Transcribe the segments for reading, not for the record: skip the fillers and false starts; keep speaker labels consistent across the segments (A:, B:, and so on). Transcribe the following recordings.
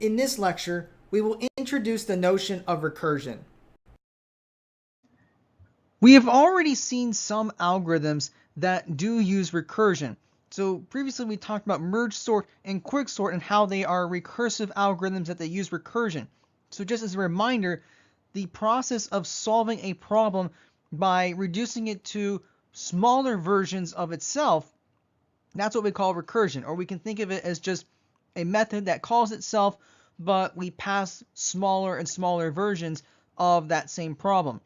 A: In this lecture, we will introduce the notion of recursion.
B: We have already seen some algorithms that do use recursion. So previously we talked about merge sort and quicksort and how they are recursive algorithms that they use recursion. So just as a reminder, the process of solving a problem by reducing it to smaller versions of itself, that's what we call recursion, or we can think of it as just a method that calls itself, but we pass smaller and smaller versions of that same problem.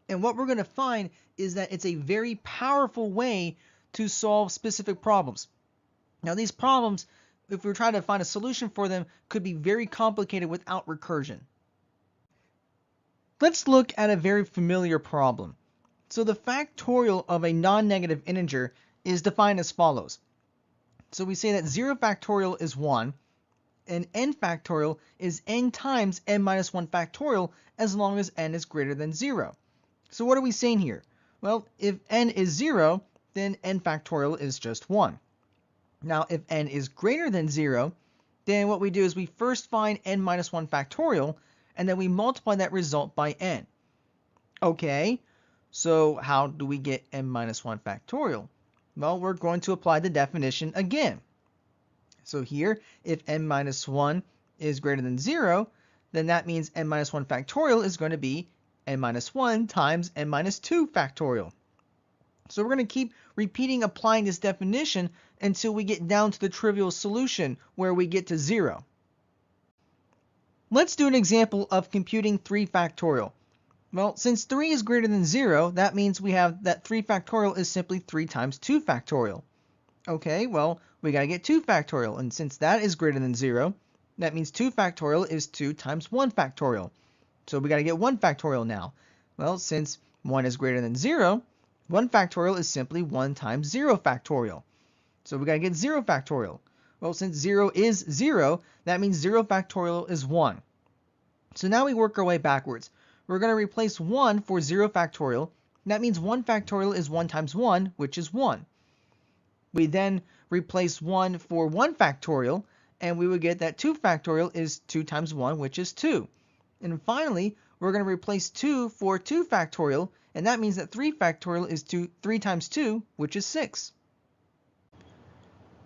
B: And what we're going to find is that it's a very powerful way to solve specific problems. Now, these problems, if we're trying to find a solution for them, could be very complicated without recursion. Let's look at a very familiar problem. So the factorial of a non-negative integer is defined as follows. So we say that 0 factorial is 1, and n factorial is n times n minus 1 factorial as long as n is greater than 0. So what are we saying here? Well, if n is 0, then n factorial is just 1. Now, if n is greater than 0, then what we do is we first find n minus 1 factorial, and then we multiply that result by n. Okay, so how do we get n minus 1 factorial? Well, we're going to apply the definition again. So here, if n minus 1 is greater than 0, then that means n minus 1 factorial is going to be n minus 1 times n minus 2 factorial. So we're going to keep repeating applying this definition until we get down to the trivial solution where we get to 0. Let's do an example of computing 3 factorial. Well, since 3 is greater than 0, that means we have that 3 factorial is simply 3 times 2 factorial. Okay, well, we got to get 2 factorial, and since that is greater than 0, that means 2 factorial is 2 times 1 factorial. So we got to get 1 factorial now. Well, since 1 is greater than 0, 1 factorial is simply 1 times 0 factorial. So we got to get 0 factorial. Well, since 0 is 0, that means 0 factorial is 1. So now we work our way backwards. We're going to replace 1 for 0 factorial. That means 1 factorial is 1 times 1, which is 1. We then replace 1 for 1 factorial, and we would get that 2 factorial is 2 times 1, which is 2. And finally, we're going to replace 2 for 2 factorial, and that means that 3 factorial is 3 times 2, which is 6.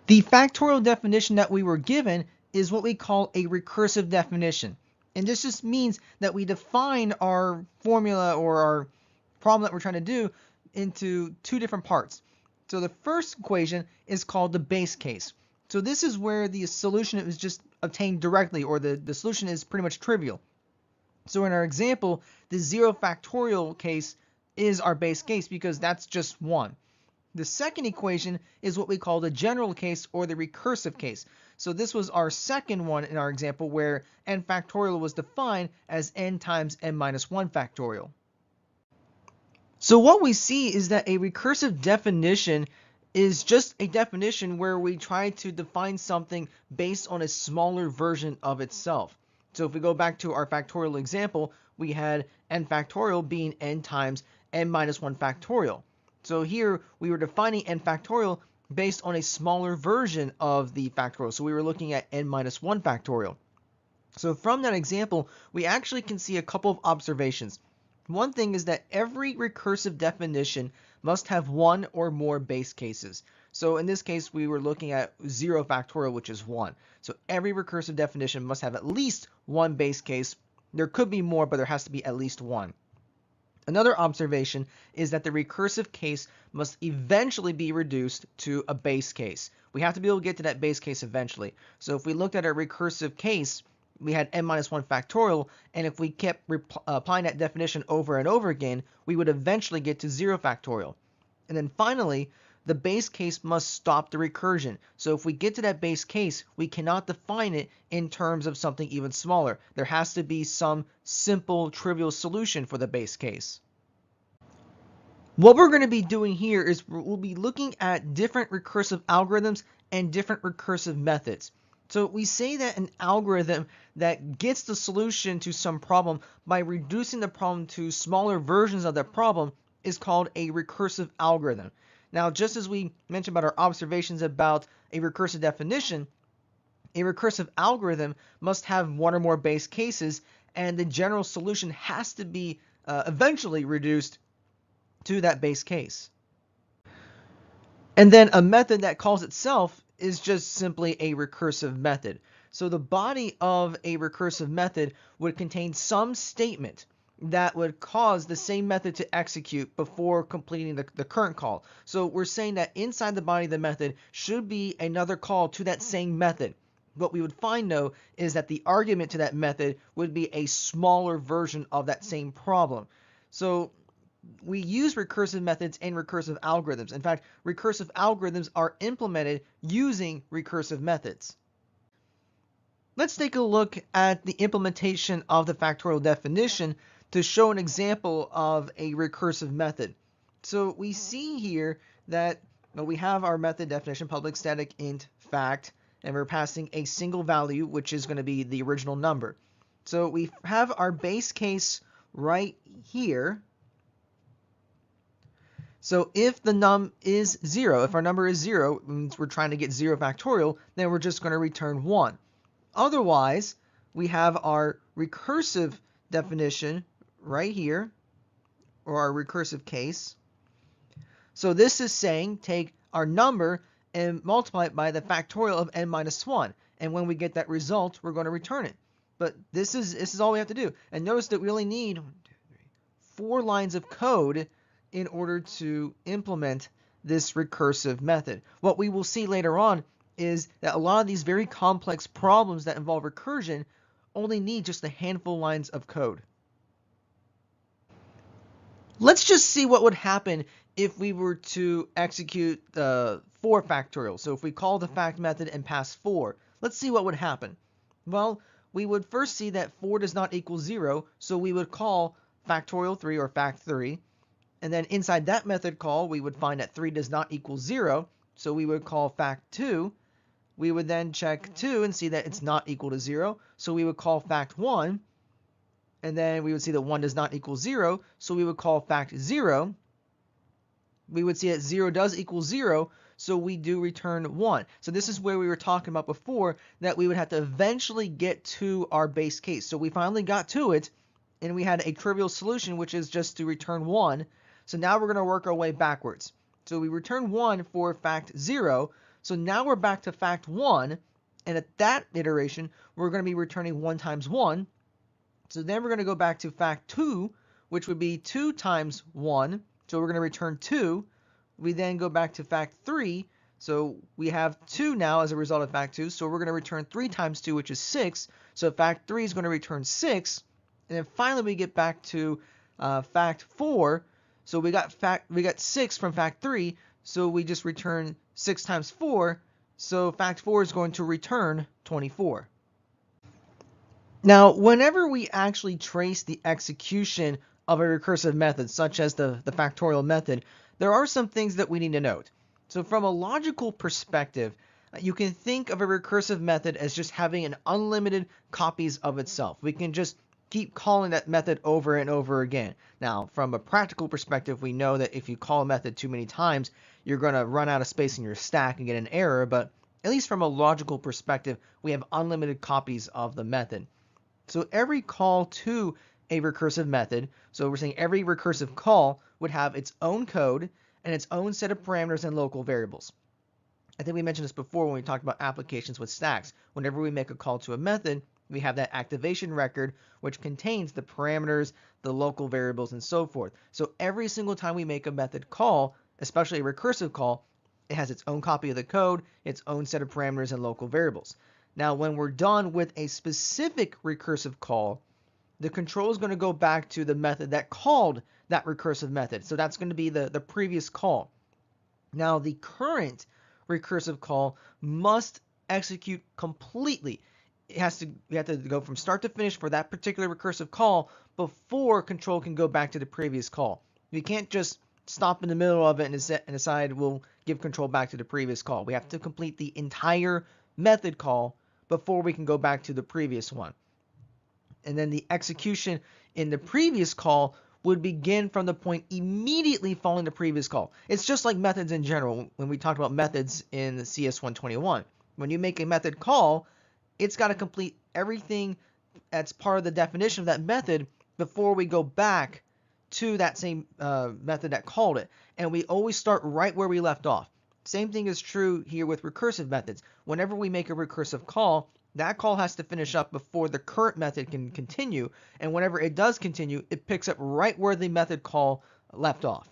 B: The factorial definition that we were given is what we call a recursive definition. And this just means that we define our formula or our problem that we're trying to do into two different parts. So the first equation is called the base case. So this is where the solution is just obtained directly, or the solution is pretty much trivial. So in our example, the 0 factorial case is our base case because that's just 1. The second equation is what we call the general case or the recursive case. So this was our second one in our example where n factorial was defined as n times n minus 1 factorial. So what we see is that a recursive definition is just a definition where we try to define something based on a smaller version of itself. So if we go back to our factorial example, we had n factorial being n times n minus 1 factorial. So here we were defining n factorial based on a smaller version of the factorial. So we were looking at n minus 1 factorial. So from that example, we actually can see a couple of observations. One thing is that every recursive definition must have one or more base cases. So in this case, we were looking at 0 factorial, which is 1. So every recursive definition must have at least one base case. There could be more, but there has to be at least one. Another observation is that the recursive case must eventually be reduced to a base case. We have to be able to get to that base case eventually. So if we looked at our recursive case, we had n minus 1 factorial, and if we kept applying that definition over and over again, we would eventually get to 0 factorial. And then finally, the base case must stop the recursion. So if we get to that base case, we cannot define it in terms of something even smaller. There has to be some simple, trivial solution for the base case. What we're going to be doing here is we'll be looking at different recursive algorithms and different recursive methods. So we say that an algorithm that gets the solution to some problem by reducing the problem to smaller versions of that problem is called a recursive algorithm. Now, just as we mentioned about our observations about a recursive definition, A recursive algorithm must have one or more base cases, and the general solution has to be eventually reduced to that base case. And then a method that calls itself is just simply a recursive method. So the body of a recursive method would contain some statement that would cause the same method to execute before completing the current call. So we're saying that inside the body of the method should be another call to that same method. What we would find, though, is that the argument to that method would be a smaller version of that same problem. So we use recursive methods and recursive algorithms. In fact, recursive algorithms are implemented using recursive methods. Let's take a look at the implementation of the factorial definition to show an example of a recursive method. So we see here that we have our method definition, public static int fact, and we're passing a single value, which is going to be the original number. So we have our base case right here. So if the num is 0, if our number is 0, means we're trying to get 0 factorial, then we're just going to return 1. Otherwise, we have our recursive definition right here, or our recursive case. So this is saying take our number and multiply it by the factorial of n minus 1. And when we get that result, we're going to return it. But this is all we have to do. And notice that we only need 4 lines of code in order to implement this recursive method. What we will see later on is that a lot of these very complex problems that involve recursion only need just a handful of lines of code. Let's just see what would happen if we were to execute the 4 factorial. So if we call the fact method and pass 4, let's see what would happen. Well, we would first see that 4 does not equal 0, so we would call factorial 3 or fact 3. And then inside that method call, we would find that 3 does not equal 0, so we would call fact 2. We would then check 2 and see that it's not equal to 0, so we would call fact 1. And then we would see that 1 does not equal 0, so we would call fact 0. We would see that 0 does equal 0, so we do return 1. So this is where we were talking about before, that we would have to eventually get to our base case. So we finally got to it, and we had a trivial solution, which is just to return 1. So now we're going to work our way backwards. So we return 1 for fact 0. So now we're back to fact 1. And at that iteration, we're going to be returning 1 times 1. So then we're going to go back to fact 2, which would be 2 times 1. So we're going to return 2. We then go back to fact 3. So we have 2 now as a result of fact 2. So we're going to return 3 times 2, which is 6. So fact 3 is going to return 6. And then finally we get back to fact 4. So we got 6 from fact 3, so we just return 6 times 4, so fact 4 is going to return 24. Now, whenever we actually trace the execution of a recursive method, such as the factorial method, there are some things that we need to note. So from a logical perspective, you can think of a recursive method as just having an unlimited copies of itself. We can just keep calling that method over and over again. Now, from a practical perspective, we know that if you call a method too many times, you're going to run out of space in your stack and get an error, but at least from a logical perspective, we have unlimited copies of the method. So every call to a recursive method, so we're saying every recursive call would have its own code and its own set of parameters and local variables. I think we mentioned this before when we talked about applications with stacks. Whenever we make a call to a method, we have that activation record, which contains the parameters, the local variables, and so forth. So every single time we make a method call, especially a recursive call, it has its own copy of the code, its own set of parameters and local variables. Now, when we're done with a specific recursive call, the control is going to go back to the method that called that recursive method. So that's going to be the previous call. Now, the current recursive call must execute completely. We have to go from start to finish for that particular recursive call before control can go back to the previous call. We can't just stop in the middle of it and decide we'll give control back to the previous call. We have to complete the entire method call before we can go back to the previous one. And then the execution in the previous call would begin from the point immediately following the previous call. It's just like methods in general when we talked about methods in the CS121. When you make a method call, it's got to complete everything that's part of the definition of that method before we go back to that same method that called it. And we always start right where we left off. Same thing is true here with recursive methods. Whenever we make a recursive call, that call has to finish up before the current method can continue. And whenever it does continue, it picks up right where the method call left off.